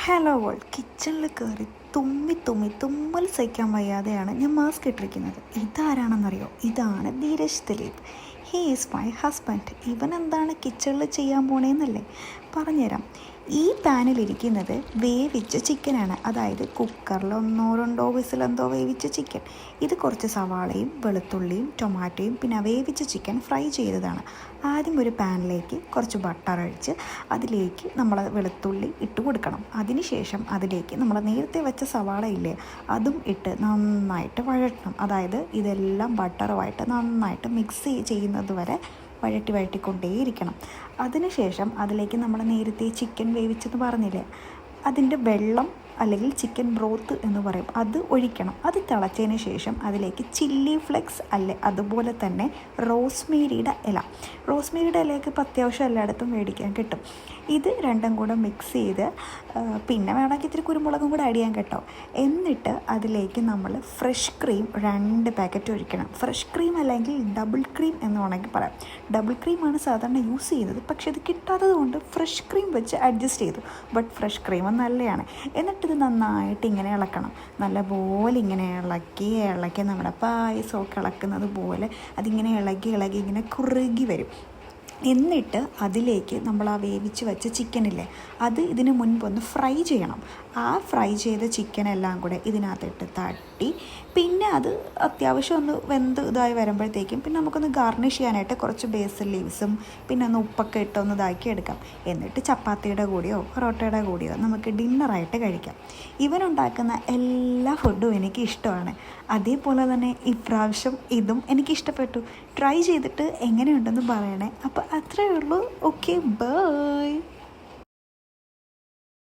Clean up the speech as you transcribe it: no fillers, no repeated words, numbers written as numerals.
Hello world. കിച്ചണിൽ കയറി തുമ്മൽ സഹിക്കാൻ വയ്യാതെയാണ് ഞാൻ മാസ്ക് ഇട്ടിരിക്കുന്നത്. ഇതാരാണെന്നറിയോ? ഇതാണ് Dheeraj Dileep. He is my husband. ഇവൻ എന്താണ് കിച്ചണിൽ ചെയ്യാൻ പോണേന്നല്ലേ പറഞ്ഞുതരാം. ഈ പാനിലിരിക്കുന്നത് വേവിച്ച ചിക്കനാണ്, അതായത് കുക്കറിൽ 1-2 വിസിലെന്തോ വേവിച്ച ചിക്കൻ. ഇത് കുറച്ച് സവാളയും വെളുത്തുള്ളിയും ടൊമാറ്റോയും പിന്നെ വേവിച്ച ചിക്കൻ ഫ്രൈ ചെയ്തതാണ്. ആദ്യം ഒരു പാനിലേക്ക് കുറച്ച് ബട്ടർ ഒഴിച്ച് അതിലേക്ക് നമ്മൾ വെളുത്തുള്ളി ഇട്ട് കൊടുക്കണം. അതിനുശേഷം അതിലേക്ക് നമ്മൾ നേരത്തെ വെച്ച സവാള ഇല്ലേ, അതും ഇട്ട് നന്നായിട്ട് വഴറ്റണം. അതായത് ഇതെല്ലാം ബട്ടറുമായിട്ട് നന്നായിട്ട് മിക്സ് ചെയ്യുന്നത് വരെ വഴറ്റിക്കൊണ്ടേയിരിക്കണം. അതിനുശേഷം അതിലേക്ക് നമ്മൾ നേരത്തെ ചിക്കൻ വേവിച്ചെന്ന് പറഞ്ഞില്ലേ, അതിൻ്റെ വെള്ളം അല്ലെങ്കിൽ ചിക്കൻ ബ്രോത്ത് എന്ന് പറയും, അത് ഒഴിക്കണം. അത് തിളച്ചതിന് ശേഷം അതിലേക്ക് ചില്ലി ഫ്ലെക്സ് അതുപോലെ തന്നെ റോസ്മേരിയുടെ ഇലയൊക്കെ ഇപ്പോൾ അത്യാവശ്യം എല്ലായിടത്തും മേടിക്കാൻ കിട്ടും. ഇത് രണ്ടും കൂടെ മിക്സ് ചെയ്ത് പിന്നെ വേണമെങ്കിൽ ഇത്തിരി കുരുമുളകും കൂടെ ആഡ് ചെയ്യാൻ കേട്ടോ. എന്നിട്ട് അതിലേക്ക് നമ്മൾ ഫ്രഷ് ക്രീം 2 പാക്കറ്റ് ഒഴിക്കണം. ഫ്രഷ് ക്രീം അല്ലെങ്കിൽ ഡബിൾ ക്രീം എന്ന് വേണമെങ്കിൽ പറയാം. ഡബിൾ ക്രീമാണ് സാധാരണ യൂസ് ചെയ്യുന്നത്, പക്ഷേ ഇത് കിട്ടാത്തത് കൊണ്ട് ഫ്രഷ് ക്രീം വെച്ച് അഡ്ജസ്റ്റ് ചെയ്തു. ബട്ട് ഫ്രഷ് ക്രീം നല്ലതാണ്. എന്നിട്ടിത് നന്നായിട്ട് ഇങ്ങനെ ഇളക്കണം. നല്ലപോലെ ഇങ്ങനെ ഇളക്കി നമ്മുടെ പായസമൊക്കെ ഇളക്കുന്നത് പോലെ അതിങ്ങനെ ഇളകി ഇങ്ങനെ കുറുകി വരും. എന്നിട്ട് അതിലേക്ക് നമ്മൾ ആ വേവിച്ച് വെച്ച ചിക്കനില്ലേ, അത് ഇതിന് മുൻപൊന്ന് ഫ്രൈ ചെയ്യണം. ആ ഫ്രൈ ചെയ്ത ചിക്കനെല്ലാം കൂടെ ഇതിനകത്തിട്ട് തട്ടി പിന്നെ അത് അത്യാവശ്യം ഒന്ന് വെന്ത് ഇതായി വരുമ്പോഴത്തേക്കും പിന്നെ നമുക്കൊന്ന് ഗാർണിഷ് ചെയ്യാനായിട്ട് കുറച്ച് ബേസിൽ ലീവ്സും പിന്നെ ഒന്ന് ഉപ്പൊക്കെ ഇട്ടൊന്ന് ഇതാക്കി എടുക്കാം. എന്നിട്ട് ചപ്പാത്തിയുടെ കൂടെയോ പൊറോട്ടയുടെ കൂടെയോ നമുക്ക് ഡിന്നറായിട്ട് കഴിക്കാം. ഇവനുണ്ടാക്കുന്ന എല്ലാ ഫുഡും എനിക്ക് ഇഷ്ടമാണ്. അതേപോലെ തന്നെ ഇപ്രാവശ്യം ഇതും എനിക്കിഷ്ടപ്പെട്ടു. ട്രൈ ചെയ്തിട്ട് എങ്ങനെയുണ്ടെന്ന് പറയണേ. അപ്പോൾ അത്രയേ ഉള്ളൂ. Okay, by.